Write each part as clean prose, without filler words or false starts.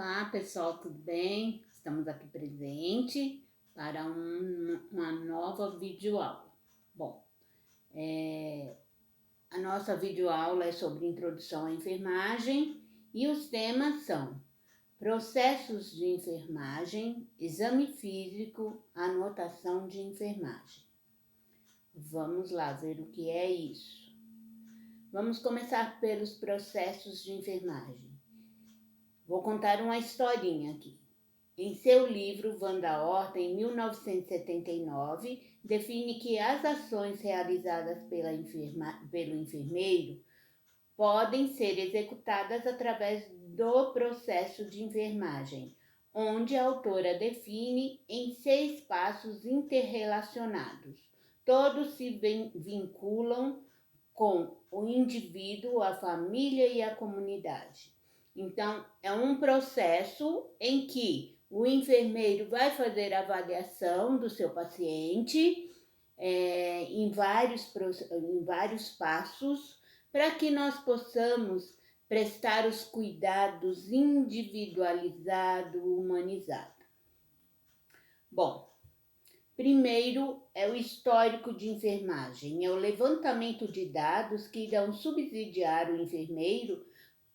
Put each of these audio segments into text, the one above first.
Olá, pessoal, tudo bem? Estamos aqui presente para uma nova videoaula. Bom, a nossa videoaula é sobre introdução à enfermagem e os temas são processos de enfermagem, exame físico, anotação de enfermagem. Vamos lá ver o que é isso. Vamos começar pelos processos de enfermagem. Vou contar uma historinha aqui. Em seu livro, Wanda Horta, em 1979, define que as ações realizadas pelo enfermeiro podem ser executadas através do processo de enfermagem, onde a autora define em 6 passos interrelacionados. Todos se vinculam com o indivíduo, a família e a comunidade. Então, é um processo em que o enfermeiro vai fazer a avaliação do seu paciente em vários passos, para que nós possamos prestar os cuidados individualizados, humanizados. Bom, primeiro é o histórico de enfermagem, é o levantamento de dados que irão subsidiar o enfermeiro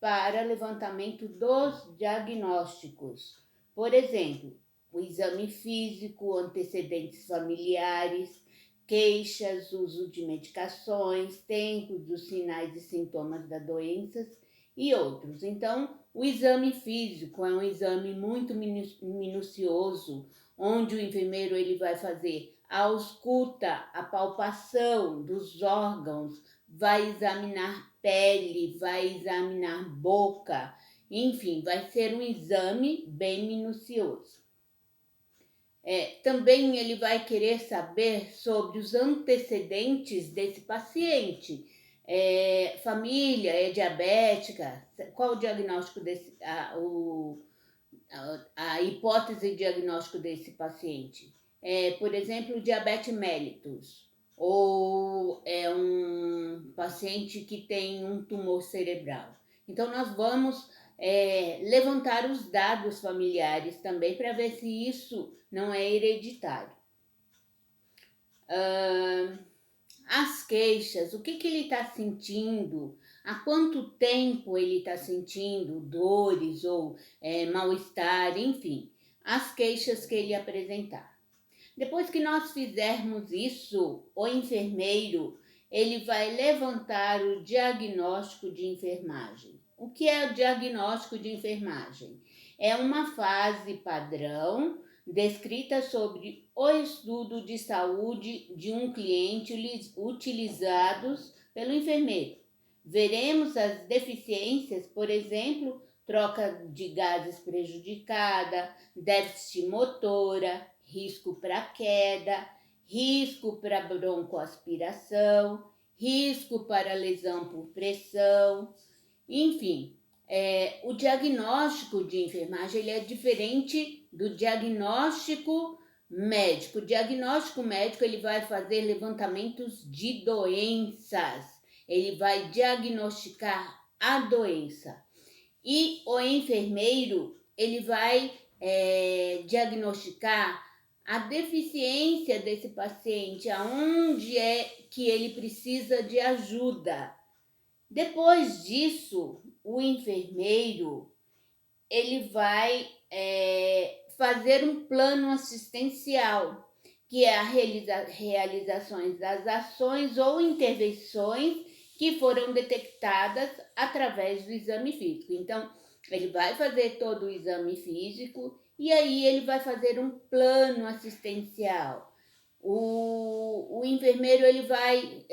para levantamento dos diagnósticos. Por exemplo, o exame físico, antecedentes familiares, queixas, uso de medicações, tempo dos sinais e sintomas das doenças e outros. Então, o exame físico é um exame muito minucioso, onde o enfermeiro ele vai fazer a ausculta, a palpação dos órgãos, vai examinar pele, vai examinar boca, enfim, vai ser um exame bem minucioso. Também ele vai querer saber sobre os antecedentes desse paciente. Família é diabética, qual o diagnóstico desse, a hipótese de diagnóstico desse paciente? Por exemplo, diabetes mellitus, ou é um paciente que tem um tumor cerebral. Então, nós vamos levantar os dados familiares também para ver se isso não é hereditário. As queixas, o que ele está sentindo, há quanto tempo ele está sentindo dores ou mal-estar, enfim, as queixas que ele apresentar. Depois que nós fizermos isso, o enfermeiro ele vai levantar o diagnóstico de enfermagem. O que é o diagnóstico de enfermagem? É uma fase padrão descrita sobre o estudo de saúde de um cliente utilizados pelo enfermeiro. Veremos as deficiências, por exemplo, troca de gases prejudicada, déficit motora, risco para queda, risco para broncoaspiração, risco para lesão por pressão, enfim. O diagnóstico de enfermagem ele é diferente do diagnóstico médico. O diagnóstico médico ele vai fazer levantamentos de doenças, ele vai diagnosticar a doença. E o enfermeiro ele vai diagnosticar a deficiência desse paciente, aonde é que ele precisa de ajuda. Depois disso, o enfermeiro ele vai fazer um plano assistencial, que é a realizações das ações ou intervenções que foram detectadas através do exame físico. Então, ele vai fazer todo o exame físico e aí ele vai fazer um plano assistencial. O enfermeiro ele vai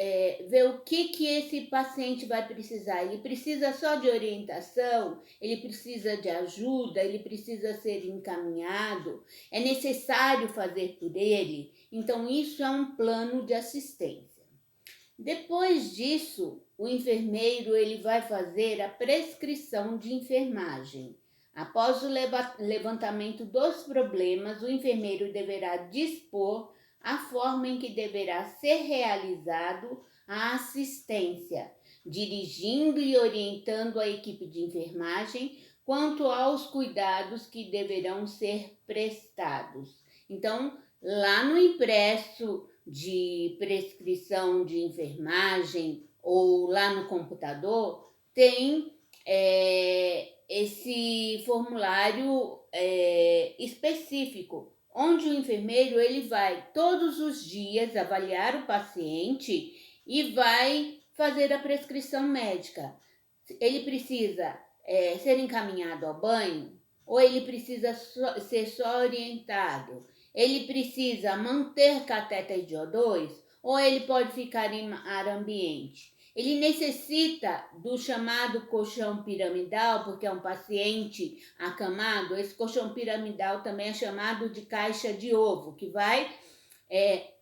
ver o que esse paciente vai precisar. Ele precisa só de orientação, ele precisa de ajuda, ele precisa ser encaminhado, é necessário fazer por ele. Então, isso é um plano de assistência. Depois disso, o enfermeiro ele vai fazer a prescrição de enfermagem. Após o levantamento dos problemas, o enfermeiro deverá dispor a forma em que deverá ser realizado a assistência, dirigindo e orientando a equipe de enfermagem quanto aos cuidados que deverão ser prestados. Então, lá no impresso de prescrição de enfermagem ou lá no computador, tem esse formulário específico, onde o enfermeiro ele vai todos os dias avaliar o paciente e vai fazer a prescrição médica. Ele precisa ser encaminhado ao banho ou ele precisa ser só orientado? Ele precisa manter catéter de O2 ou ele pode ficar em ar ambiente? Ele necessita do chamado colchão piramidal, porque é um paciente acamado. Esse colchão piramidal também é chamado de caixa de ovo, que vai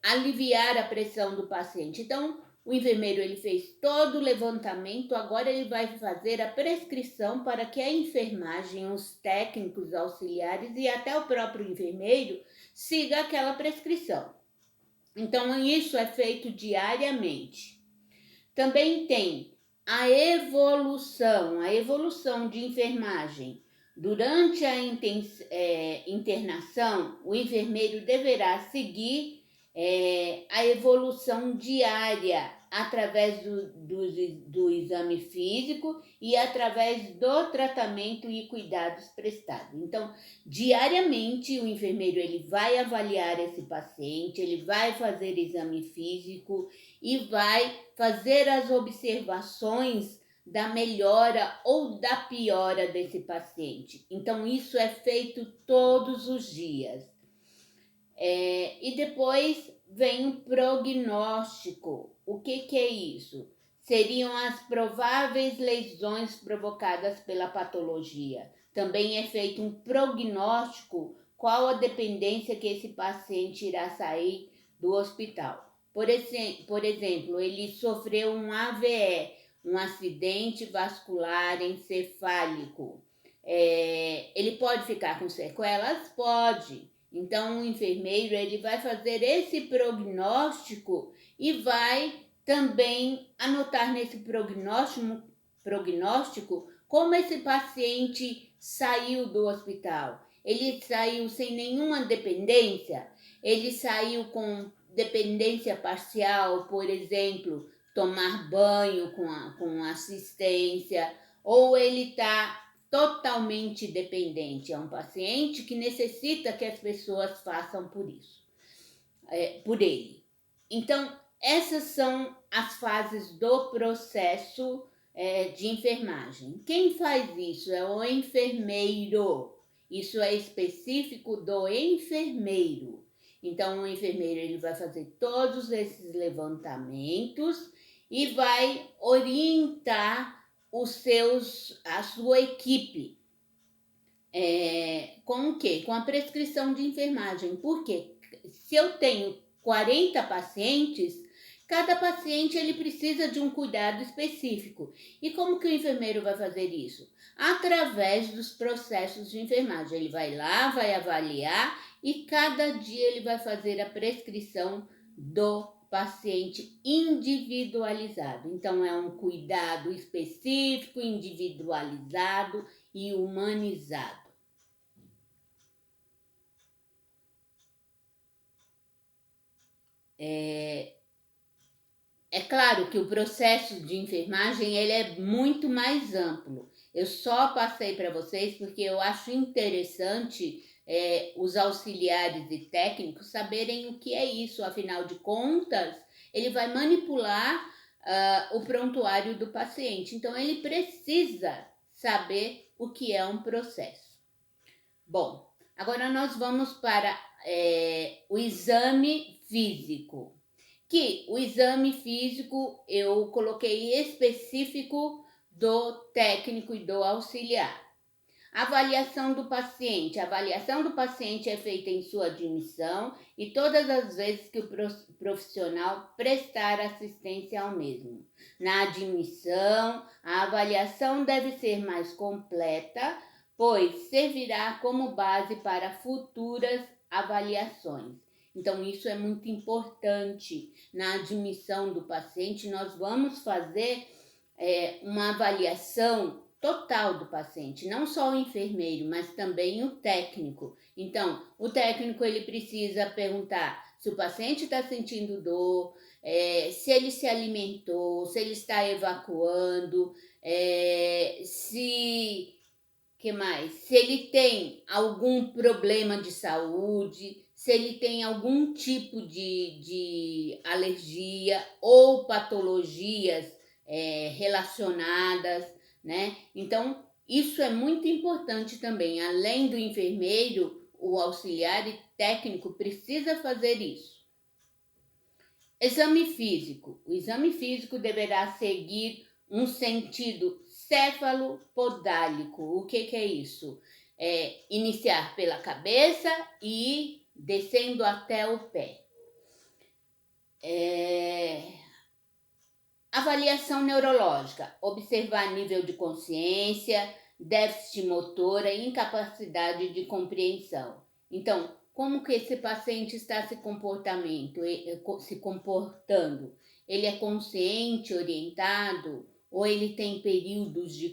aliviar a pressão do paciente. Então, o enfermeiro ele fez todo o levantamento, agora ele vai fazer a prescrição para que a enfermagem, os técnicos auxiliares e até o próprio enfermeiro siga aquela prescrição. Então, isso é feito diariamente. Também tem a evolução de enfermagem. Durante a internação, o enfermeiro deverá seguir a evolução diária através do exame físico e através do tratamento e cuidados prestados. Então, diariamente o enfermeiro ele vai avaliar esse paciente, ele vai fazer exame físico e vai fazer as observações da melhora ou da piora desse paciente. Então, isso é feito todos os dias. E depois vem o prognóstico. O que é isso? Seriam as prováveis lesões provocadas pela patologia. Também é feito um prognóstico, qual a dependência que esse paciente irá sair do hospital. Por exemplo, ele sofreu um AVE, um acidente vascular encefálico. Ele pode ficar com sequelas? Pode. Então, o enfermeiro ele vai fazer esse prognóstico e vai também anotar nesse prognóstico como esse paciente saiu do hospital. Ele saiu sem nenhuma dependência? Ele saiu com dependência parcial, por exemplo, tomar banho com assistência, ou ele está totalmente dependente. É um paciente que necessita que as pessoas façam por ele. Então, essas são as fases do processo de enfermagem. Quem faz isso é o enfermeiro. Isso é específico do enfermeiro. Então, o enfermeiro ele vai fazer todos esses levantamentos e vai orientar a sua equipe. Com o quê? Com a prescrição de enfermagem. Por quê? Se eu tenho 40 pacientes, cada paciente ele precisa de um cuidado específico. E como que o enfermeiro vai fazer isso? Através dos processos de enfermagem. Ele vai lá, vai avaliar e cada dia ele vai fazer a prescrição do paciente individualizado. Então, é um cuidado específico, individualizado e humanizado. É claro que o processo de enfermagem ele é muito mais amplo. Eu só passei para vocês porque eu acho interessante os auxiliares e técnicos saberem o que é isso. Afinal de contas, ele vai manipular o prontuário do paciente. Então, ele precisa saber o que é um processo. Bom, agora nós vamos para o exame físico. Que o exame físico eu coloquei específico do técnico e do auxiliar. Avaliação do paciente. A avaliação do paciente é feita em sua admissão e todas as vezes que o profissional prestar assistência ao mesmo. Na admissão, a avaliação deve ser mais completa, pois servirá como base para futuras avaliações. Então, isso é muito importante. Na admissão do paciente, nós vamos fazer uma avaliação total do paciente, não só o enfermeiro, mas também o técnico. Então, o técnico ele precisa perguntar se o paciente está sentindo dor, se ele se alimentou, se ele está evacuando, que mais? Se ele tem algum problema de saúde, se ele tem algum tipo de alergia ou patologias relacionadas, né? Então, isso é muito importante também. Além do enfermeiro, o auxiliar e técnico precisa fazer isso. Exame físico. O exame físico deverá seguir um sentido céfalo-podálico. O que é isso? Iniciar pela cabeça e ir descendo até o pé. Avaliação neurológica. Observar nível de consciência, déficit motora e incapacidade de compreensão. Então, como que esse paciente está se comportando? Ele é consciente, orientado ou ele tem períodos de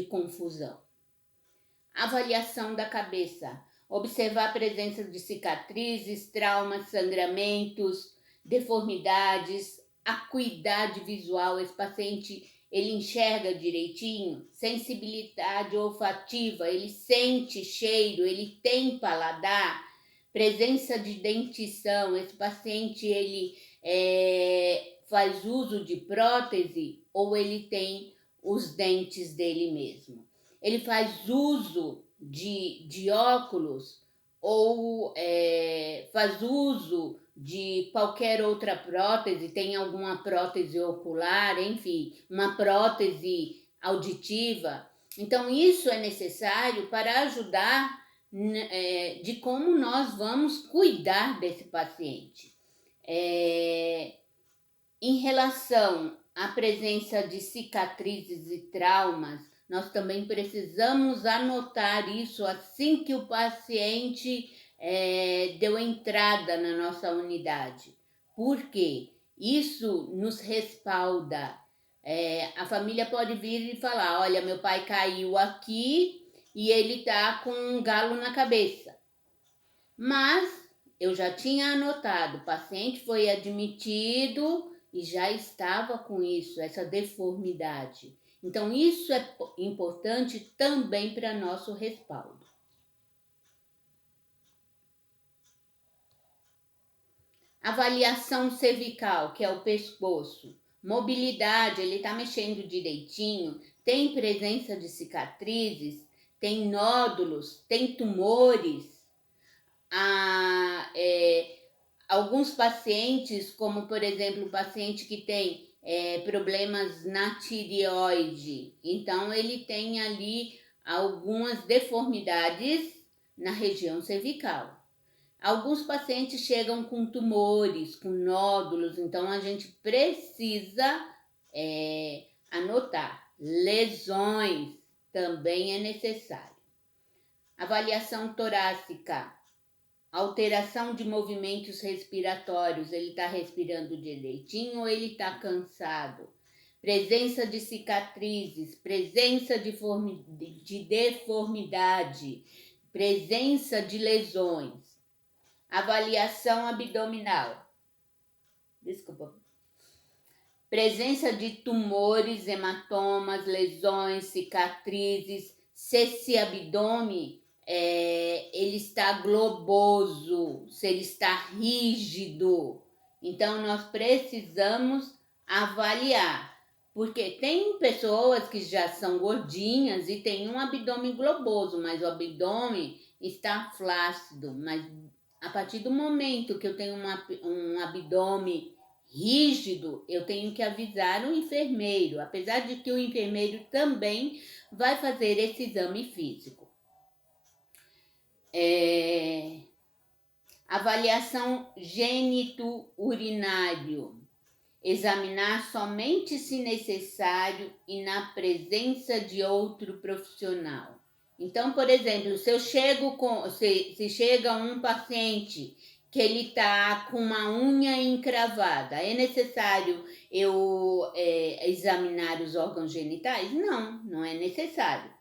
confusão? Avaliação da cabeça. Observar a presença de cicatrizes, traumas, sangramentos, deformidades, acuidade visual. Esse paciente ele enxerga direitinho, sensibilidade olfativa, ele sente cheiro, ele tem paladar, presença de dentição. Esse paciente ele faz uso de prótese ou ele tem os dentes dele mesmo. Ele faz uso de óculos ou faz uso de qualquer outra prótese, tem alguma prótese ocular, enfim, uma prótese auditiva. Então, isso é necessário para ajudar de como nós vamos cuidar desse paciente. Em relação à presença de cicatrizes e traumas, nós também precisamos anotar isso assim que o paciente deu entrada na nossa unidade. Por quê? Isso nos respalda. A família pode vir e falar, olha, meu pai caiu aqui e ele tá com um galo na cabeça. Mas eu já tinha anotado, o paciente foi admitido e já estava com isso, essa deformidade. Então, isso é importante também para nosso respaldo. Avaliação cervical, que é o pescoço. Mobilidade, ele está mexendo direitinho, tem presença de cicatrizes, tem nódulos, tem tumores. Alguns pacientes, como por exemplo o paciente que tem problemas na tireoide, então ele tem ali algumas deformidades na região cervical. Alguns pacientes chegam com tumores, com nódulos, então a gente precisa anotar. Lesões também é necessário. Avaliação torácica. Alteração de movimentos respiratórios, ele está respirando direitinho ou ele está cansado? Presença de cicatrizes, presença de deformidade, presença de lesões. Avaliação abdominal. Desculpa. Presença de tumores, hematomas, lesões, cicatrizes. Se esse abdômen ele está globoso, se ele está rígido. Então, nós precisamos avaliar, porque tem pessoas que já são gordinhas e tem um abdômen globoso, mas o abdômen está flácido. Mas a partir do momento que eu tenho um abdômen rígido, eu tenho que avisar o enfermeiro, apesar de que o enfermeiro também vai fazer esse exame físico. Avaliação gênito-urinário. Examinar somente se necessário e na presença de outro profissional. Então, por exemplo, se chega um paciente que ele está com uma unha encravada. É necessário eu examinar os órgãos genitais? Não, não é necessário.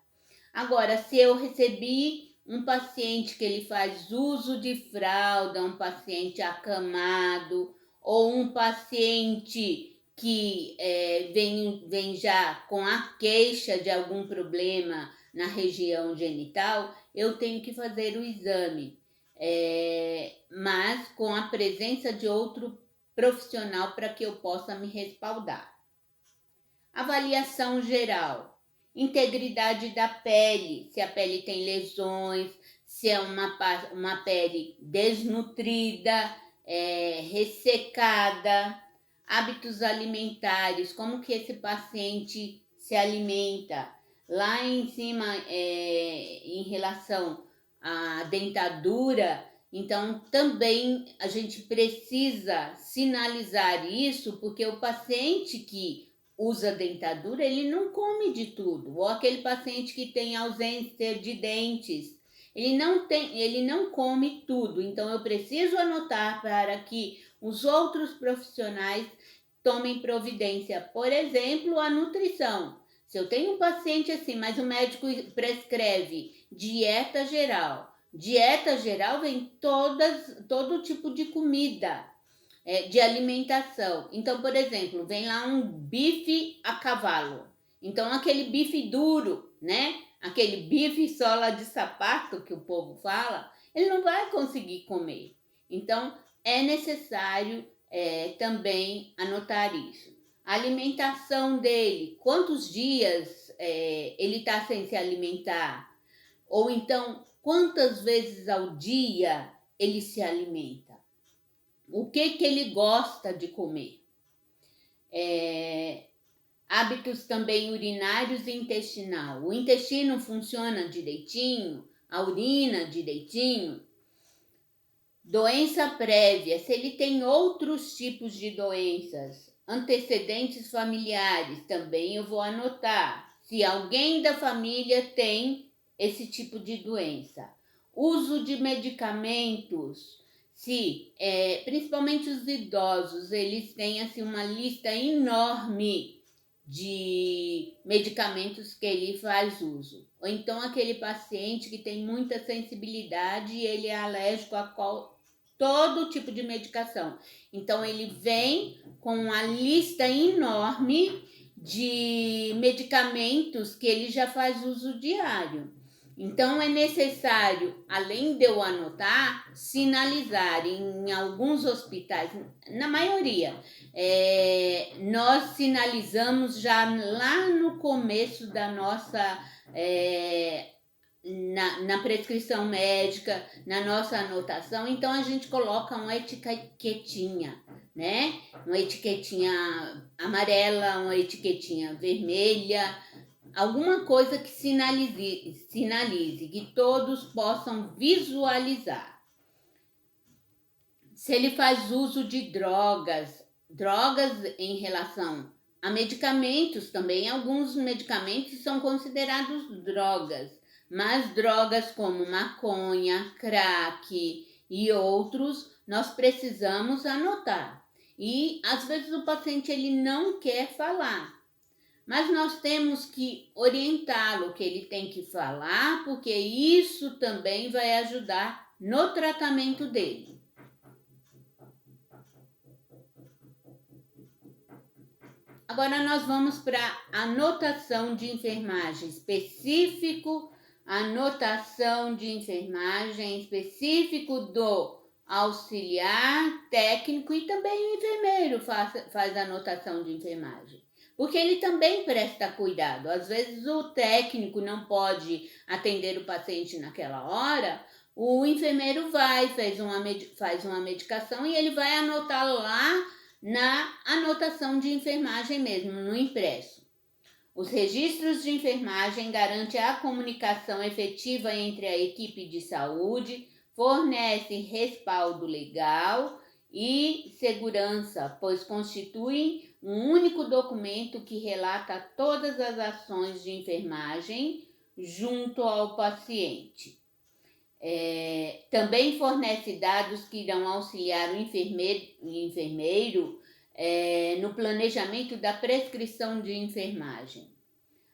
Agora, se eu recebi um paciente que ele faz uso de fralda, um paciente acamado, ou um paciente que vem já com a queixa de algum problema na região genital, eu tenho que fazer o exame, mas com a presença de outro profissional para que eu possa me respaldar. Avaliação geral. Integridade da pele, se a pele tem lesões, se é uma pele desnutrida, ressecada. Hábitos alimentares, como que esse paciente se alimenta. Lá em cima, em relação à dentadura, então também a gente precisa sinalizar isso, porque o paciente que usa dentadura, ele não come de tudo. Ou aquele paciente que tem ausência de dentes, ele não come tudo. Então eu preciso anotar para que os outros profissionais tomem providência. Por exemplo, a nutrição. Se eu tenho um paciente assim, mas o médico prescreve dieta geral. Dieta geral vem todo tipo de comida, de alimentação. Então, por exemplo, vem lá um bife a cavalo. Então, aquele bife duro, né? Aquele bife sola de sapato que o povo fala, ele não vai conseguir comer. Então, é necessário também anotar isso. A alimentação dele, quantos dias ele está sem se alimentar? Ou então, quantas vezes ao dia ele se alimenta? O que ele gosta de comer? Hábitos também urinários e intestinal. O intestino funciona direitinho? A urina direitinho? Doença prévia, se ele tem outros tipos de doenças. Antecedentes familiares, também eu vou anotar. Se alguém da família tem esse tipo de doença. Uso de medicamentos, se principalmente os idosos, eles têm assim uma lista enorme de medicamentos que ele faz uso. Ou então aquele paciente que tem muita sensibilidade e ele é alérgico a todo tipo de medicação. Então ele vem com uma lista enorme de medicamentos que ele já faz uso diário. Então é necessário, além de eu anotar, sinalizar. Em alguns hospitais, na maioria, nós sinalizamos já lá no começo da nossa na prescrição médica, na nossa anotação. Então a gente coloca uma etiquetinha, né? Uma etiquetinha amarela, uma etiquetinha vermelha, alguma coisa que sinalize, que todos possam visualizar. Se ele faz uso de drogas em relação a medicamentos também, alguns medicamentos são considerados drogas, mas drogas como maconha, crack e outros, nós precisamos anotar. E às vezes o paciente ele não quer falar, mas nós temos que orientá-lo que ele tem que falar, porque isso também vai ajudar no tratamento dele. Agora nós vamos para anotação de enfermagem específico, anotação de enfermagem específico do auxiliar técnico, e também o enfermeiro faz anotação de enfermagem. Porque ele também presta cuidado. Às vezes o técnico não pode atender o paciente naquela hora, o enfermeiro faz uma medicação e ele vai anotar lá na anotação de enfermagem mesmo, no impresso. Os registros de enfermagem garantem a comunicação efetiva entre a equipe de saúde, fornece respaldo legal e segurança, pois constituem um único documento que relata todas as ações de enfermagem junto ao paciente. Também fornece dados que irão auxiliar o enfermeiro no planejamento da prescrição de enfermagem.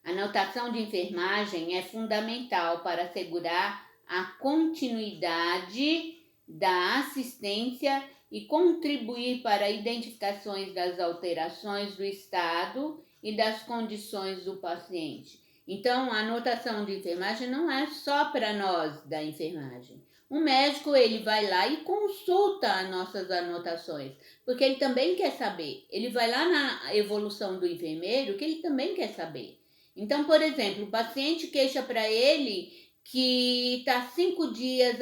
A anotação de enfermagem é fundamental para assegurar a continuidade da assistência e contribuir para identificações das alterações do estado e das condições do paciente. Então, a anotação de enfermagem não é só para nós da enfermagem. O médico, ele vai lá e consulta as nossas anotações, porque ele também quer saber. Ele vai lá na evolução do enfermeiro, que ele também quer saber. Então, por exemplo, o paciente queixa para ele que está 5 dias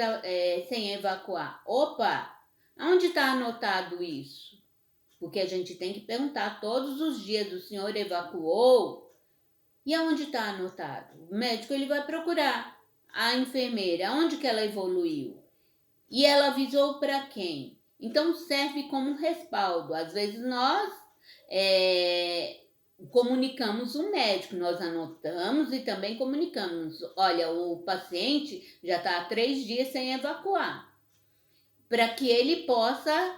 sem evacuar. Opa, onde está anotado isso? Porque a gente tem que perguntar todos os dias: o senhor evacuou? E aonde está anotado? O médico, ele vai procurar a enfermeira, onde que ela evoluiu? E ela avisou para quem? Então serve como respaldo. Às vezes nós comunicamos o médico, nós anotamos e também comunicamos. Olha, o paciente já está há 3 dias sem evacuar, para que ele possa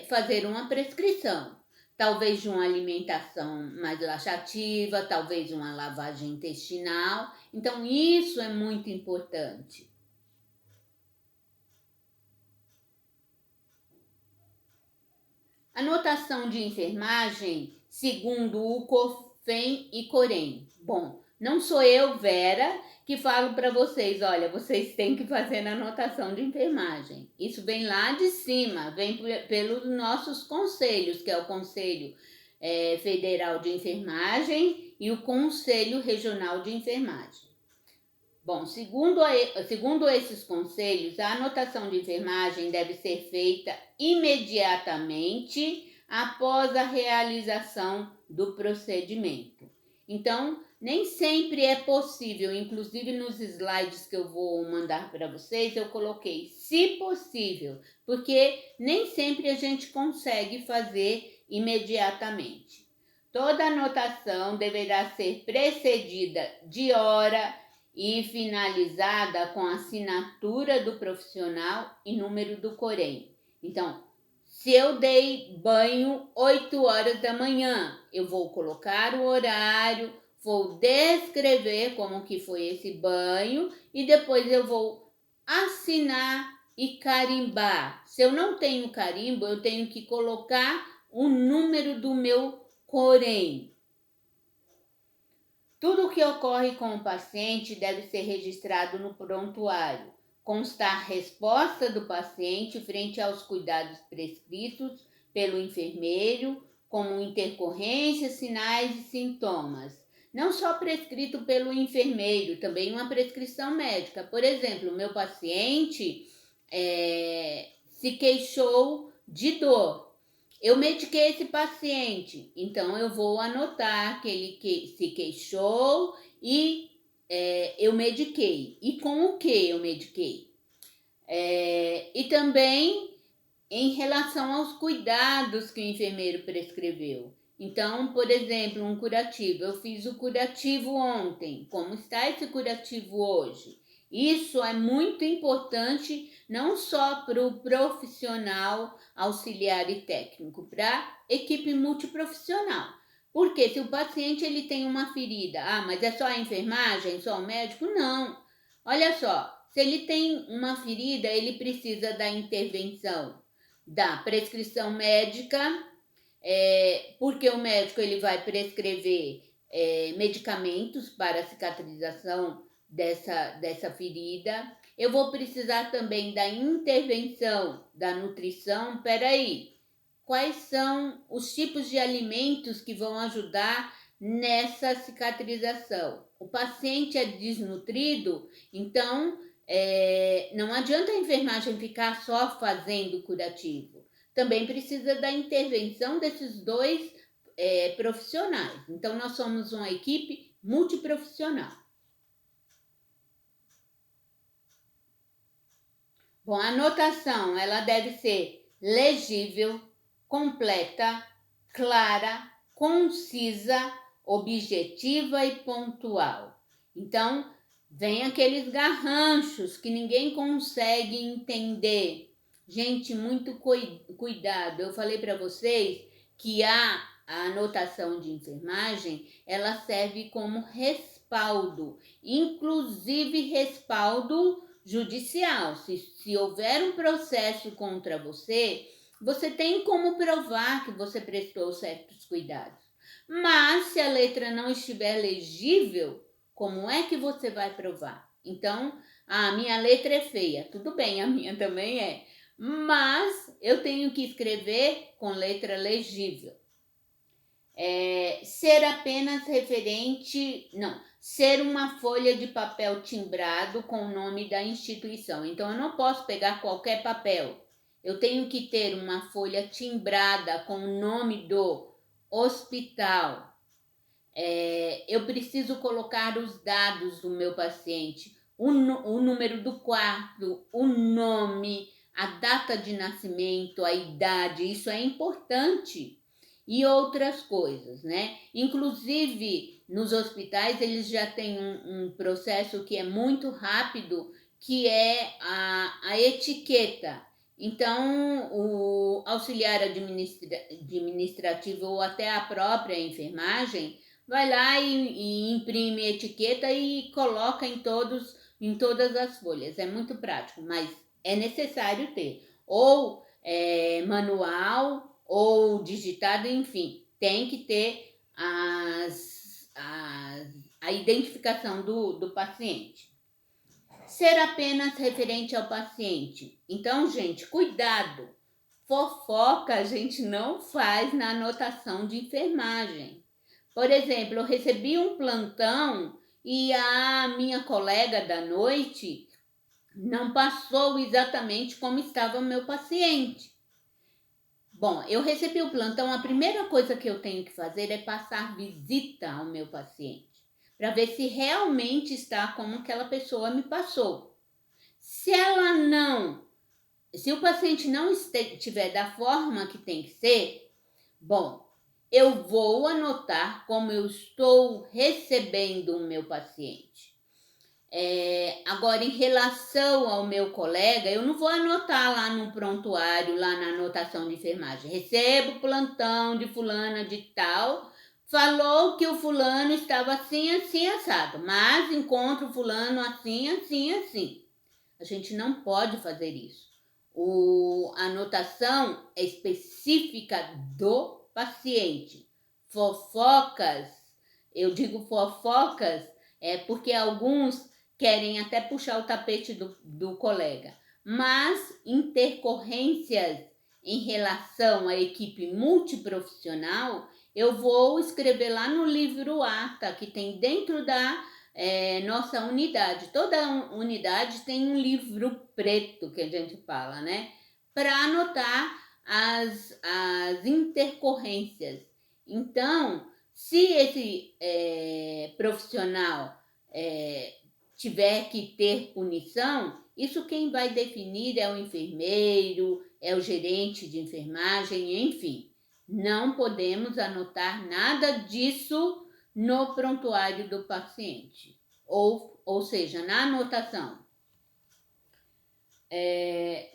fazer uma prescrição. Talvez de uma alimentação mais laxativa, talvez uma lavagem intestinal. Então, isso é muito importante. Anotação de enfermagem segundo o COFEN e COREN. Bom, não sou eu, Vera, que falo para vocês: olha, vocês têm que fazer a anotação de enfermagem. Isso vem lá de cima, vem pelos nossos conselhos, que é o Conselho Federal de Enfermagem e o Conselho Regional de Enfermagem. Bom, segundo esses conselhos, a anotação de enfermagem deve ser feita imediatamente após a realização do procedimento. Então, nem sempre é possível, inclusive nos slides que eu vou mandar para vocês, eu coloquei se possível, porque nem sempre a gente consegue fazer imediatamente. Toda anotação deverá ser precedida de hora e finalizada com a assinatura do profissional e número do COREN. Então, se eu dei banho 8 horas da manhã, eu vou colocar o horário, vou descrever como que foi esse banho e depois eu vou assinar e carimbar. Se eu não tenho carimbo, eu tenho que colocar o número do meu COREN. Tudo o que ocorre com o paciente deve ser registrado no prontuário. Constar a resposta do paciente frente aos cuidados prescritos pelo enfermeiro, como intercorrências, sinais e sintomas. Não só prescrito pelo enfermeiro, também uma prescrição médica. Por exemplo, o meu paciente se queixou de dor. Eu mediquei esse paciente, então eu vou anotar que ele se queixou e eu mediquei. E com o que eu mediquei? E também em relação aos cuidados que o enfermeiro prescreveu. Então, por exemplo, um curativo. Eu fiz o curativo ontem. Como está esse curativo hoje? Isso é muito importante, não só para o profissional auxiliar e técnico, para a equipe multiprofissional. Porque se o paciente ele tem uma ferida, mas é só a enfermagem, só o médico? Não. Olha só, se ele tem uma ferida, ele precisa da intervenção da prescrição médica, porque o médico ele vai prescrever medicamentos para a cicatrização dessa ferida. Eu vou precisar também da intervenção da nutrição. Peraí, quais são os tipos de alimentos que vão ajudar nessa cicatrização? O paciente é desnutrido, então não adianta a enfermagem ficar só fazendo curativo. Também precisa da intervenção desses dois profissionais. Então, nós somos uma equipe multiprofissional. Bom, a anotação, ela deve ser legível, completa, clara, concisa, objetiva e pontual. Então, vem aqueles garranchos que ninguém consegue entender. Gente, muito cuidado. Eu falei para vocês que a anotação de enfermagem, ela serve como respaldo, inclusive respaldo judicial. Se houver um processo contra você, você tem como provar que você prestou certos cuidados. Mas se a letra não estiver legível, como é que você vai provar? Então, a minha letra é feia. Tudo bem, a minha também é. Mas eu tenho que escrever com letra legível. Ser apenas referente, não, ser uma folha de papel timbrado com o nome da instituição. Então eu não posso pegar qualquer papel. Eu tenho que ter uma folha timbrada com o nome do hospital. Eu preciso colocar os dados do meu paciente, o número do quarto, o nome, a data de nascimento, a idade, isso é importante. E outras coisas, né? Inclusive, nos hospitais, eles já têm um processo que é muito rápido, que é a etiqueta. Então, o auxiliar administrativo ou até a própria enfermagem vai lá e imprime etiqueta e coloca em todas as folhas. É muito prático, mas é necessário ter. Ou manual, ou digitado, enfim, tem que ter a identificação do paciente. Ser apenas referente ao paciente. Então, gente, cuidado. Fofoca a gente não faz na anotação de enfermagem. Por exemplo, eu recebi um plantão e a minha colega da noite não passou exatamente como estava o meu paciente. Bom, eu recebi o plantão, a primeira coisa que eu tenho que fazer é passar visita ao meu paciente, para ver se realmente está como aquela pessoa me passou. Se o paciente não estiver da forma que tem que ser, bom, eu vou anotar como eu estou recebendo o meu paciente. Agora, em relação ao meu colega, eu não vou anotar lá no prontuário, lá na anotação de enfermagem. Recebo plantão de fulana de tal, falou que o fulano estava assim, assim, assado, mas encontro o fulano assim, assim, assim. A gente não pode fazer isso. A anotação é específica do paciente. Fofocas, eu digo fofocas, porque alguns querem até puxar o tapete do colega, mas intercorrências em relação à equipe multiprofissional, eu vou escrever lá no livro ata, que tem dentro da nossa unidade. Toda unidade tem um livro preto, que a gente fala, né? Para anotar as intercorrências. Então, se esse profissional tiver que ter punição, isso quem vai definir é o enfermeiro, é o gerente de enfermagem, enfim. Não podemos anotar nada disso no prontuário do paciente, ou seja, na anotação.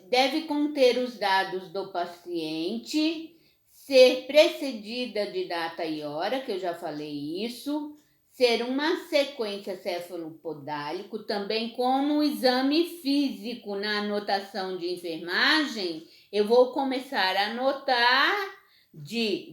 Deve conter os dados do paciente, ser precedida de data e hora, que eu já falei isso, ser uma sequência cefalopodálico, também como exame físico na anotação de enfermagem, eu vou começar a anotar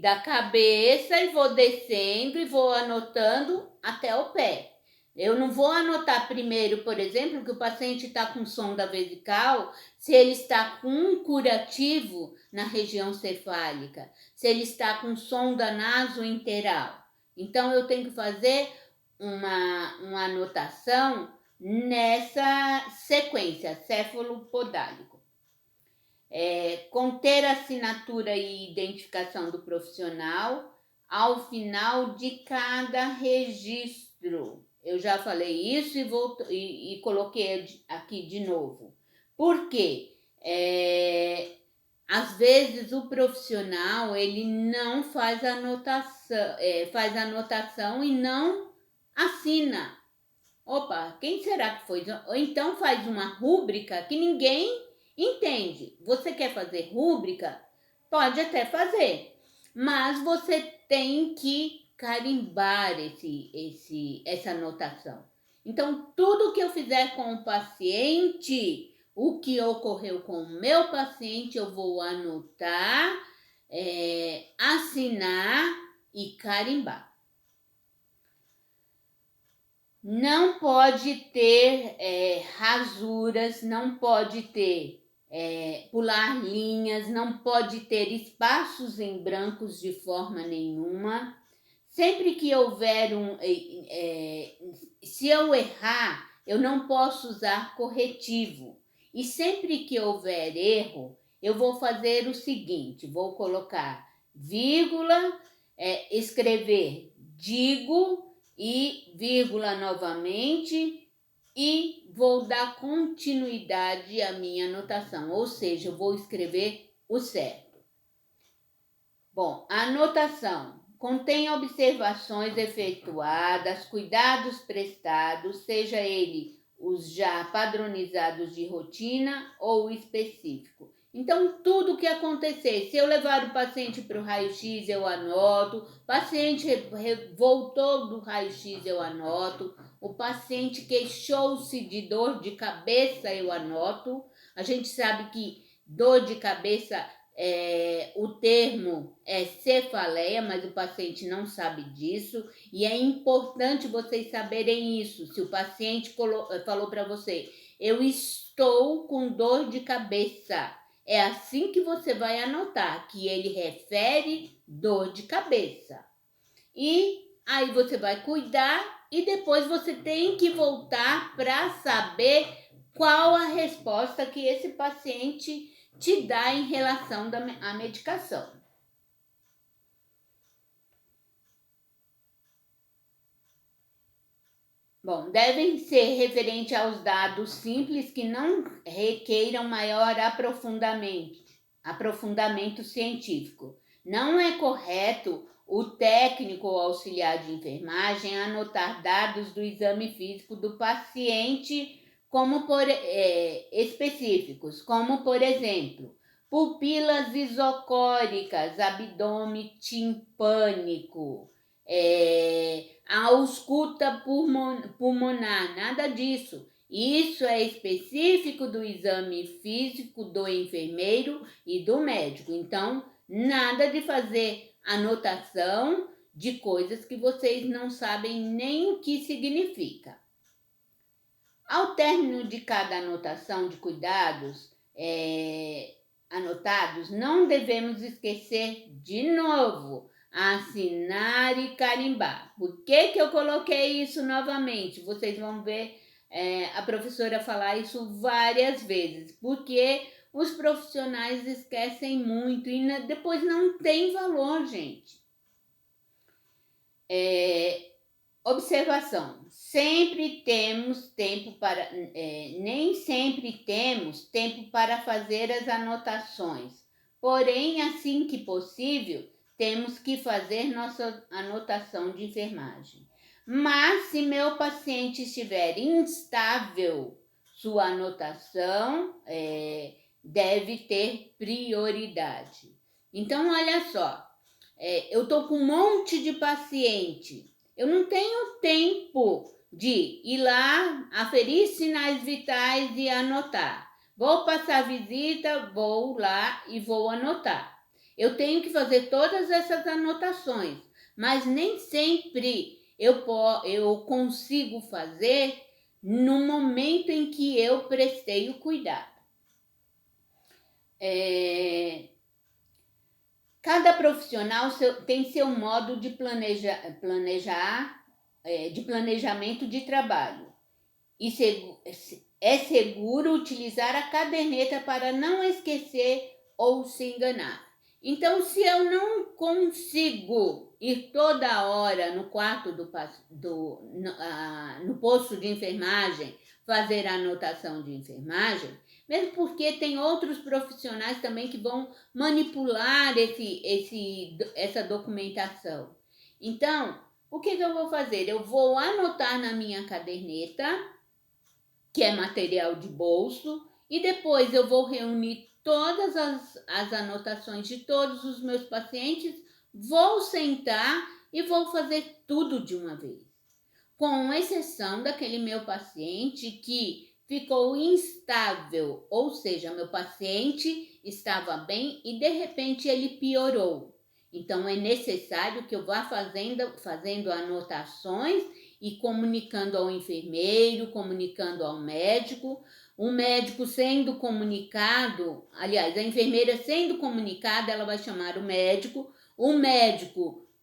da cabeça e vou descendo e vou anotando até o pé. Eu não vou anotar primeiro, por exemplo, que o paciente está com sonda vesical, se ele está com um curativo na região cefálica, se ele está com sonda nasointeral. Então, eu tenho que fazer uma anotação nessa sequência, cefalopodálico. Conter assinatura e identificação do profissional ao final de cada registro. Eu já falei isso e coloquei aqui de novo. Por quê? Às vezes o profissional ele não faz anotação, faz anotação e não assina. Opa, quem será que foi? Ou então faz uma rúbrica que ninguém entende. Você quer fazer rúbrica? Pode até fazer, mas você tem que carimbar essa anotação. Então, tudo que eu fizer com o paciente, o que ocorreu com o meu paciente, eu vou anotar, assinar e carimbar. Não pode ter rasuras, não pode ter pular linhas, não pode ter espaços em brancos de forma nenhuma. Sempre que houver se eu errar, eu não posso usar corretivo. E sempre que houver erro, eu vou fazer o seguinte: vou colocar vírgula, escrever digo e vírgula novamente e vou dar continuidade à minha anotação, ou seja, eu vou escrever o certo. Bom, a anotação contém observações efetuadas, cuidados prestados, seja ele os já padronizados de rotina ou específico. Então, tudo que acontecer, se eu levar o paciente para o raio-x, eu anoto, o paciente voltou do raio-x, eu anoto, o paciente queixou-se de dor de cabeça, eu anoto. A gente sabe que dor de cabeça, o termo é cefaleia, mas o paciente não sabe disso, e é importante vocês saberem isso. Se o paciente falou para você, eu estou com dor de cabeça, é assim que você vai anotar, que ele refere dor de cabeça. E aí você vai cuidar e depois você tem que voltar para saber qual a resposta que esse paciente te dá em relação à medicação. Bom, devem ser referente aos dados simples que não requeiram maior aprofundamento científico. Não é correto o técnico ou auxiliar de enfermagem anotar dados do exame físico do paciente específicos, como por exemplo, pupilas isocóricas, abdômen timpânico, a ausculta pulmonar, nada disso. Isso é específico do exame físico do enfermeiro e do médico. Então, nada de fazer anotação de coisas que vocês não sabem nem o que significa. Ao término de cada anotação de cuidados anotados, não devemos esquecer de novo assinar e carimbar. Por que eu coloquei isso novamente? Vocês vão ver a professora falar isso várias vezes, porque os profissionais esquecem muito e depois não tem valor, gente. Observação: sempre temos tempo para, nem sempre temos tempo para fazer as anotações, porém, assim que possível, temos que fazer nossa anotação de enfermagem. Mas se meu paciente estiver instável, sua anotação deve ter prioridade. Então, olha só, eu estou com um monte de paciente. Eu não tenho tempo de ir lá, aferir sinais vitais e anotar. Vou passar visita, vou lá e vou anotar. Eu tenho que fazer todas essas anotações, mas nem sempre eu consigo fazer no momento em que eu prestei o cuidado. Cada profissional tem seu modo de de planejamento de trabalho. E é seguro utilizar a caderneta para não esquecer ou se enganar. Então, se eu não consigo ir toda hora no quarto no posto de enfermagem, fazer a anotação de enfermagem, mesmo porque tem outros profissionais também que vão manipular essa documentação. Então, o que eu vou fazer? Eu vou anotar na minha caderneta, que é material de bolso, e depois eu vou reunir todas as anotações de todos os meus pacientes, vou sentar e vou fazer tudo de uma vez, com exceção daquele meu paciente que ficou instável, ou seja, meu paciente estava bem e de repente ele piorou. Então é necessário que eu vá fazendo anotações e comunicando ao enfermeiro, comunicando ao médico, o médico sendo comunicado, aliás, a enfermeira sendo comunicada, ela vai chamar o médico,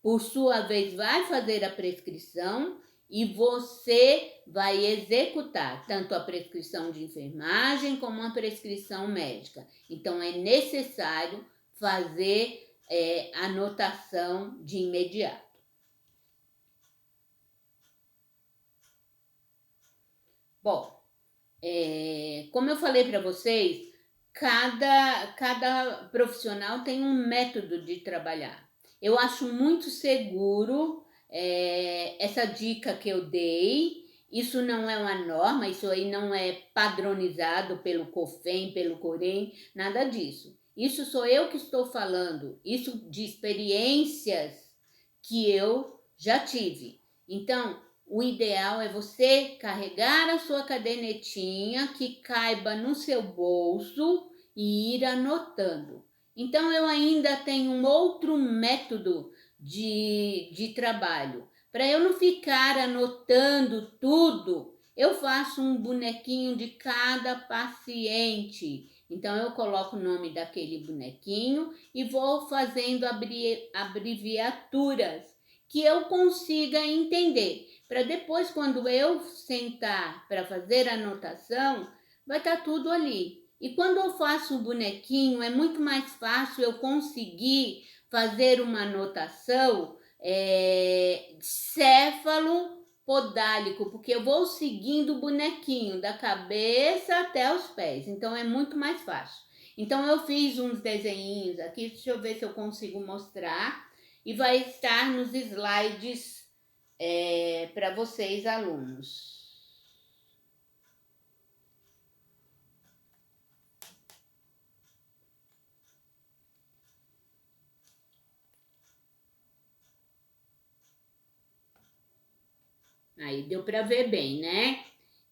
por sua vez, vai fazer a prescrição e você vai executar tanto a prescrição de enfermagem como a prescrição médica. Então, é necessário fazer anotação de imediato. Bom, como eu falei para vocês, cada profissional tem um método de trabalhar. Eu acho muito seguro essa dica que eu dei. Isso não é uma norma, isso aí não é padronizado pelo COFEM, pelo COREM, nada disso. Isso sou eu que estou falando, isso de experiências que eu já tive. Então, o ideal é você carregar a sua cadernetinha que caiba no seu bolso e ir anotando. Então, eu ainda tenho um outro método de trabalho. Para eu não ficar anotando tudo, eu faço um bonequinho de cada paciente. Então, eu coloco o nome daquele bonequinho e vou fazendo abreviaturas que eu consiga entender. Para depois, quando eu sentar para fazer a anotação, vai estar tudo ali. E quando eu faço o bonequinho, é muito mais fácil eu conseguir fazer uma anotação céfalo-podálico, porque eu vou seguindo o bonequinho da cabeça até os pés, então é muito mais fácil. Então eu fiz uns desenhinhos aqui, deixa eu ver se eu consigo mostrar, e vai estar nos slides para vocês, alunos. Aí deu para ver bem, né?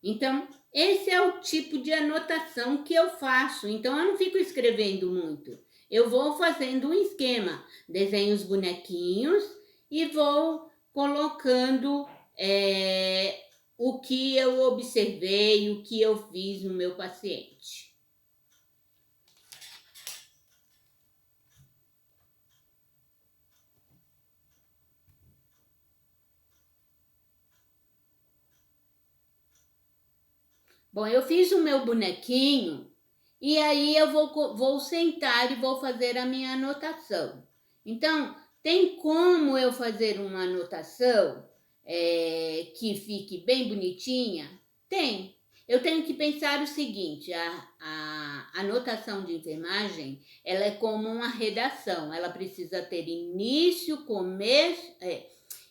Então, esse é o tipo de anotação que eu faço. Então, eu não fico escrevendo muito. Eu vou fazendo um esquema, desenho os bonequinhos e vou colocando o que eu observei, o que eu fiz no meu paciente. Bom, eu fiz o meu bonequinho e aí eu vou sentar e vou fazer a minha anotação. Então, tem como eu fazer uma anotação que fique bem bonitinha? Tem. Eu tenho que pensar o seguinte, a anotação de enfermagem, ela é como uma redação, ela precisa ter início,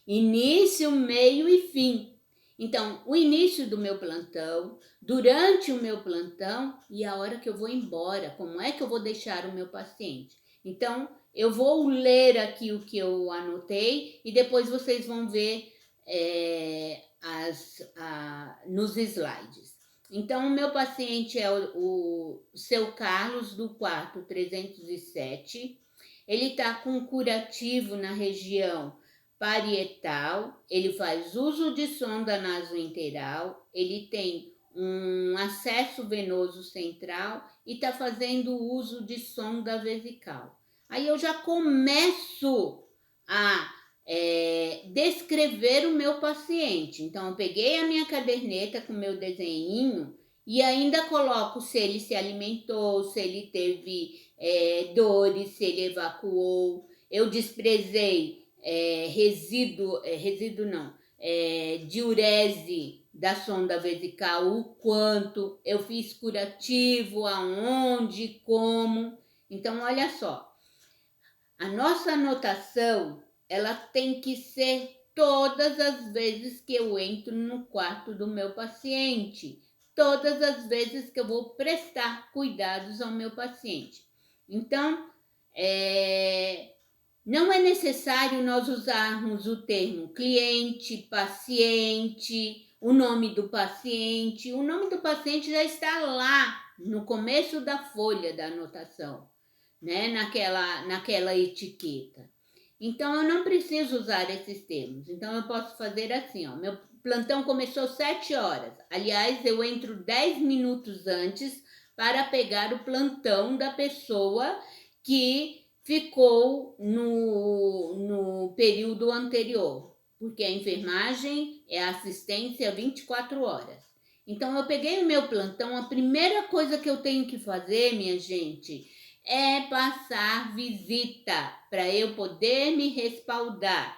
início, meio e fim. Então, o início do meu plantão, durante o meu plantão e a hora que eu vou embora, como é que eu vou deixar o meu paciente. Então, eu vou ler aqui o que eu anotei e depois vocês vão ver nos slides. Então, o meu paciente é o seu Carlos, do quarto 307. Ele está com curativo na região parietal, ele faz uso de sonda nasointeral, ele tem um acesso venoso central e está fazendo uso de sonda vesical. Aí eu já começo a descrever o meu paciente. Então, eu peguei a minha caderneta com o meu desenhinho e ainda coloco se ele se alimentou, se ele teve dores, se ele evacuou. Eu desprezei diurese da sonda vesical, o quanto, eu fiz curativo, aonde, como. Então, olha só, a nossa anotação, ela tem que ser todas as vezes que eu entro no quarto do meu paciente, todas as vezes que eu vou prestar cuidados ao meu paciente. Então, não é necessário nós usarmos o termo cliente, paciente, o nome do paciente. O nome do paciente já está lá no começo da folha da anotação, né? Naquela etiqueta. Então, eu não preciso usar esses termos. Então, eu posso fazer assim, ó. Meu plantão começou 7 horas. Aliás, eu entro 10 minutos antes para pegar o plantão da pessoa que ficou no período anterior, porque a enfermagem é assistência 24 horas. Então, eu peguei o meu plantão, a primeira coisa que eu tenho que fazer, minha gente, é passar visita para eu poder me respaldar.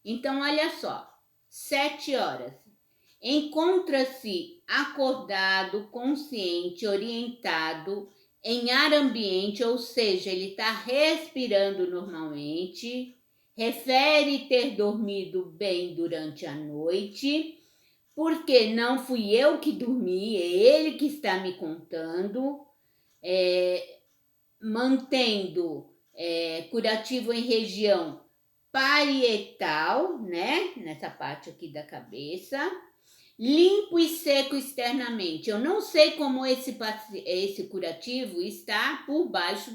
Então, olha só, 7 horas. Encontra-se acordado, consciente, orientado, em ar ambiente, ou seja, ele está respirando normalmente, refere ter dormido bem durante a noite, porque não fui eu que dormi, é ele que está me contando, mantendo curativo em região parietal, né? Nessa parte aqui da cabeça, limpo e seco externamente. Eu não sei como esse curativo está por baixo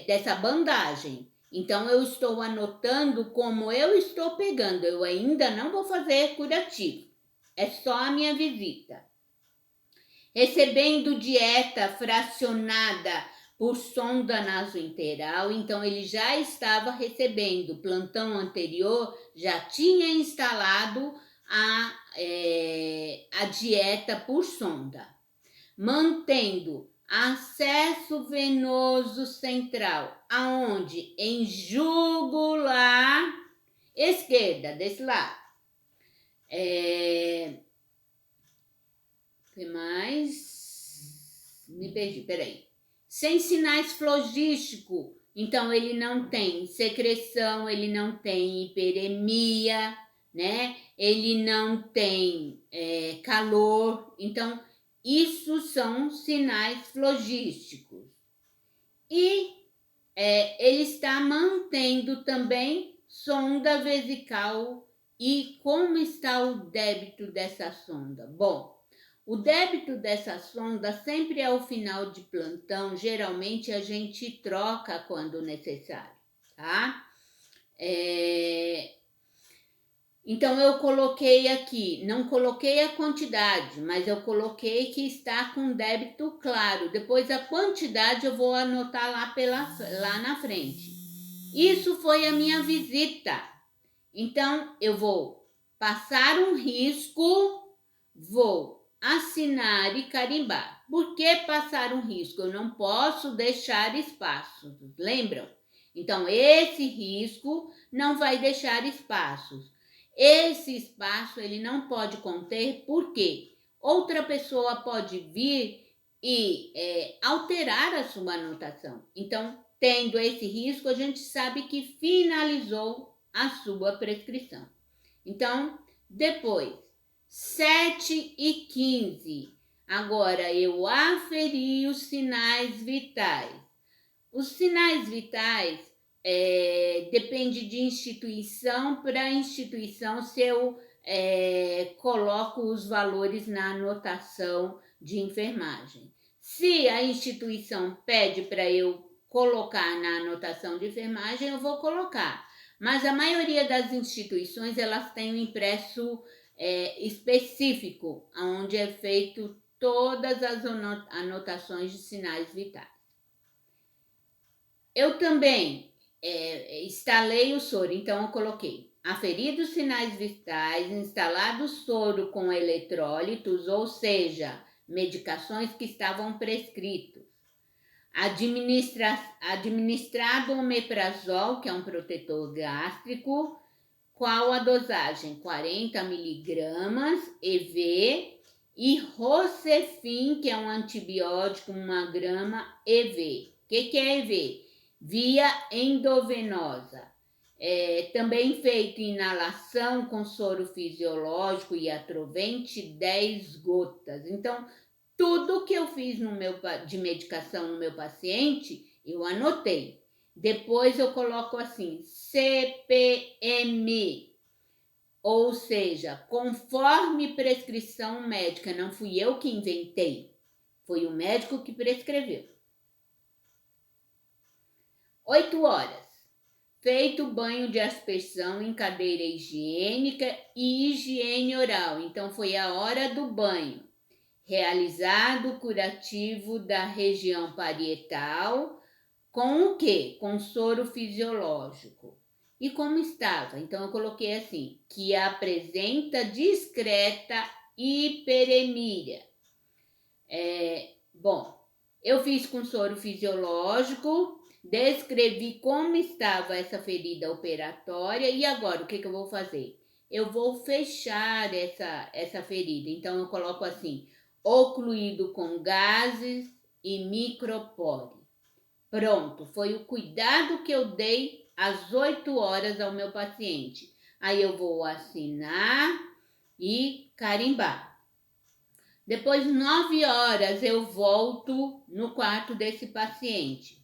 dessa bandagem. Então, eu estou anotando como eu estou pegando. Eu ainda não vou fazer curativo. É só a minha visita. Recebendo dieta fracionada por sonda nasointeral, então ele já estava recebendo. O plantão anterior já tinha instalado a dieta por sonda, mantendo acesso venoso central, aonde? Em jugular esquerda, desse lado. O que mais? Me perdi, peraí. Sem sinais flogísticos, então ele não tem secreção, ele não tem hiperemia, né? Ele não tem calor, então isso são sinais flogísticos. E ele está mantendo também sonda vesical. E como está o débito dessa sonda? Bom, o débito dessa sonda sempre ao final de plantão, geralmente a gente troca quando necessário, tá? Então, eu coloquei aqui, não coloquei a quantidade, mas eu coloquei que está com débito claro. Depois, a quantidade eu vou anotar lá na frente. Isso foi a minha visita. Então, eu vou passar um risco, vou assinar e carimbar. Por que passar um risco? Eu não posso deixar espaços, lembram? Então, esse risco não vai deixar espaços. Esse espaço ele não pode conter, por quê? Outra pessoa pode vir e alterar a sua anotação. Então, tendo esse risco, a gente sabe que finalizou a sua prescrição. Então, depois, 7h15, agora eu aferi os sinais vitais. Os sinais vitais depende de instituição para instituição se eu coloco os valores na anotação de enfermagem. Se a instituição pede para eu colocar na anotação de enfermagem, eu vou colocar. Mas a maioria das instituições, elas têm um impresso específico, onde é feito todas as anotações de sinais vitais. Eu também instalei o soro, então eu coloquei aferidos sinais vitais, instalado soro com eletrólitos, ou seja, medicações que estavam prescritos. Administrado omeprazol, que é um protetor gástrico, qual a dosagem? 40 miligramas EV, e Rocefin, que é um antibiótico, 1 grama EV. O que é EV? Via endovenosa. Também feito inalação com soro fisiológico e atrovente 10 gotas. Então, tudo que eu fiz de medicação no meu paciente, eu anotei. Depois eu coloco assim, CPM, ou seja, conforme prescrição médica. Não fui eu que inventei, foi o médico que prescreveu. 8 horas. Feito banho de aspersão em cadeira higiênica e higiene oral. Então, foi a hora do banho. Realizado o curativo da região parietal com o quê? Com soro fisiológico. E como estava? Então, eu coloquei assim, que apresenta discreta hiperemília. Bom, eu fiz com soro fisiológico, descrevi como estava essa ferida operatória e agora o que eu vou fazer? Eu vou fechar essa ferida. Então eu coloco assim, ocluído com gases e micropore. Pronto, foi o cuidado que eu dei às 8 horas ao meu paciente. Aí eu vou assinar e carimbar. Depois, 9 horas, eu volto no quarto desse paciente.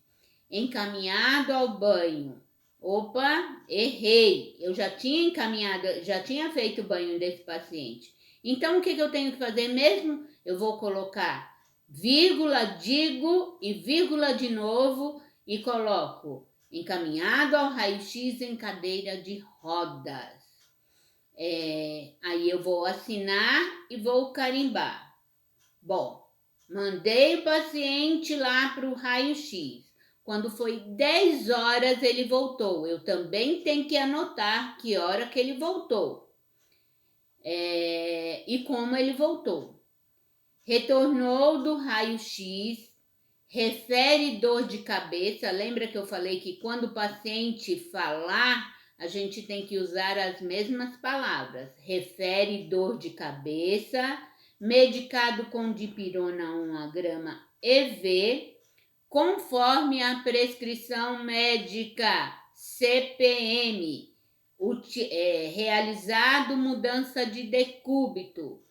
Encaminhado ao banho. Opa, errei. Eu já tinha encaminhado, já tinha feito o banho desse paciente. Então, o que eu tenho que fazer mesmo? Eu vou colocar vírgula, digo e vírgula de novo e coloco encaminhado ao raio-x em cadeira de rodas. Aí eu vou assinar e vou carimbar. Bom, mandei o paciente lá para o raio-x. Quando foi 10 horas, ele voltou. Eu também tenho que anotar que hora que ele voltou. E como ele voltou. Retornou do raio-x, refere dor de cabeça. Lembra que eu falei que quando o paciente falar, a gente tem que usar as mesmas palavras. Refere dor de cabeça, medicado com dipirona 1 grama EV, conforme a prescrição médica CPM, realizado mudança de decúbito.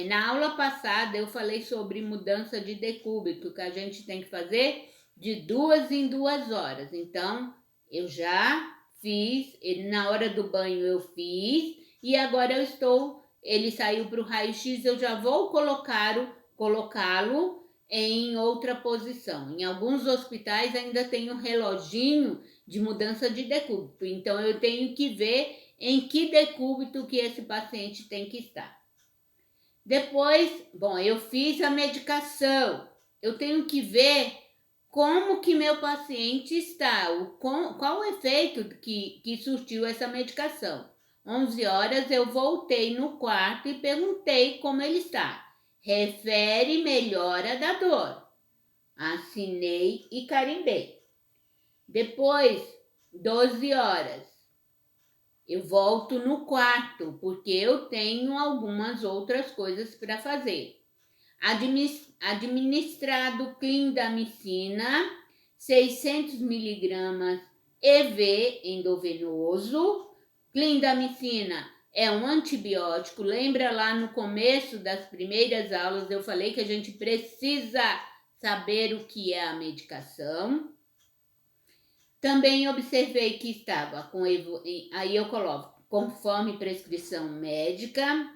Na aula passada eu falei sobre mudança de decúbito, que a gente tem que fazer de 2 em 2 horas. Então, eu já fiz, na hora do banho eu fiz, e agora ele saiu para o raio-x, eu já vou colocá-lo em outra posição. Em alguns hospitais ainda tem um reloginho de mudança de decúbito, então eu tenho que ver em que decúbito que esse paciente tem que estar. Depois, bom, eu fiz a medicação. Eu tenho que ver como que meu paciente está, qual o efeito que surtiu essa medicação. 11 horas eu voltei no quarto e perguntei como ele está. Refere melhora da dor. Assinei e carimbei. Depois, 12 horas. Eu volto no quarto, porque eu tenho algumas outras coisas para fazer. Administrado clindamicina, 600 miligramas EV endovenoso. Clindamicina é um antibiótico. Lembra lá no começo das primeiras aulas eu falei que a gente precisa saber o que é a medicação. Também observei que estava aí eu coloco, conforme prescrição médica,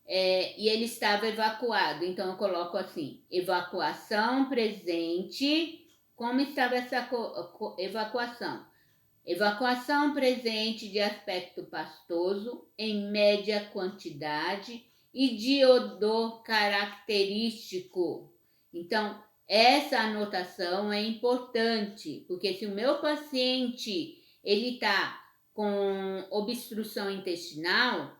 e ele estava evacuado. Então, eu coloco assim, evacuação presente. Como estava essa evacuação? Evacuação presente de aspecto pastoso, em média quantidade e de odor característico. Então, essa anotação é importante, porque se o meu paciente ele está com obstrução intestinal,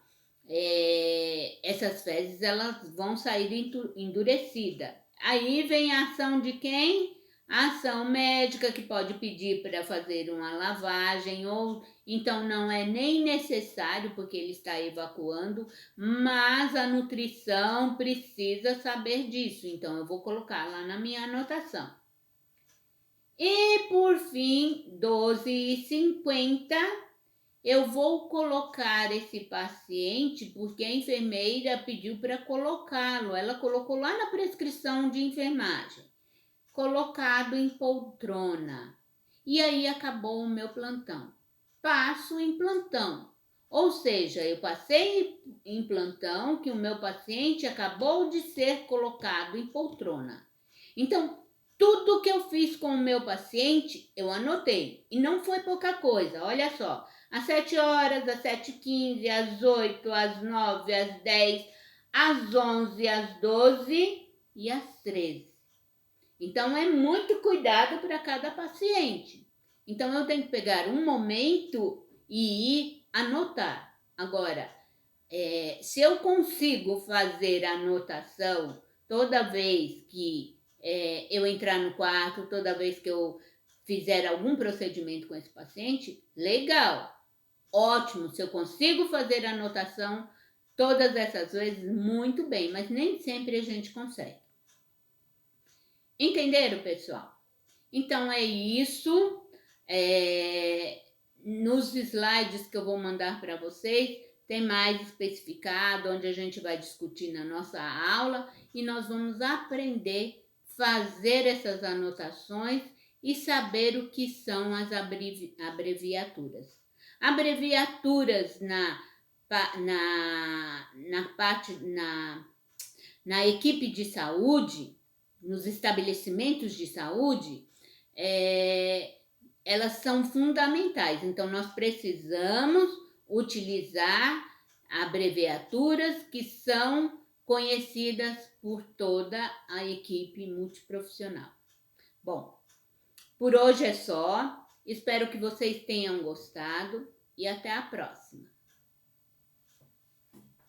essas fezes elas vão sair endurecidas. Aí vem a ação de quem? A ação médica, que pode pedir para fazer uma lavagem, ou então não é nem necessário porque ele está evacuando, mas a nutrição precisa saber disso, então eu vou colocar lá na minha anotação. E por fim, 12h50, eu vou colocar esse paciente, porque a enfermeira pediu para colocá-lo. Ela colocou lá na prescrição de enfermagem, colocado em poltrona. E aí acabou o meu plantão. Passo em plantão. Ou seja, eu passei em plantão que o meu paciente acabou de ser colocado em poltrona. Então, tudo que eu fiz com o meu paciente, eu anotei. E não foi pouca coisa, olha só. Às 7 horas, às 7h15, às 8, às 9, às 10, às 11, às 12 e às 13. Então, é muito cuidado para cada paciente. Então, eu tenho que pegar um momento e ir anotar. Agora, se eu consigo fazer a anotação toda vez que eu entrar no quarto, toda vez que eu fizer algum procedimento com esse paciente, legal, ótimo. Se eu consigo fazer a anotação todas essas vezes, muito bem, mas nem sempre a gente consegue. Entenderam, pessoal? Então é isso. Nos slides que eu vou mandar para vocês, tem mais especificado, onde a gente vai discutir na nossa aula e nós vamos aprender a fazer essas anotações e saber o que são as abreviaturas. Abreviaturas na equipe de saúde, nos estabelecimentos de saúde, elas são fundamentais. Então, nós precisamos utilizar abreviaturas que são conhecidas por toda a equipe multiprofissional. Bom, por hoje é só. Espero que vocês tenham gostado e até a próxima.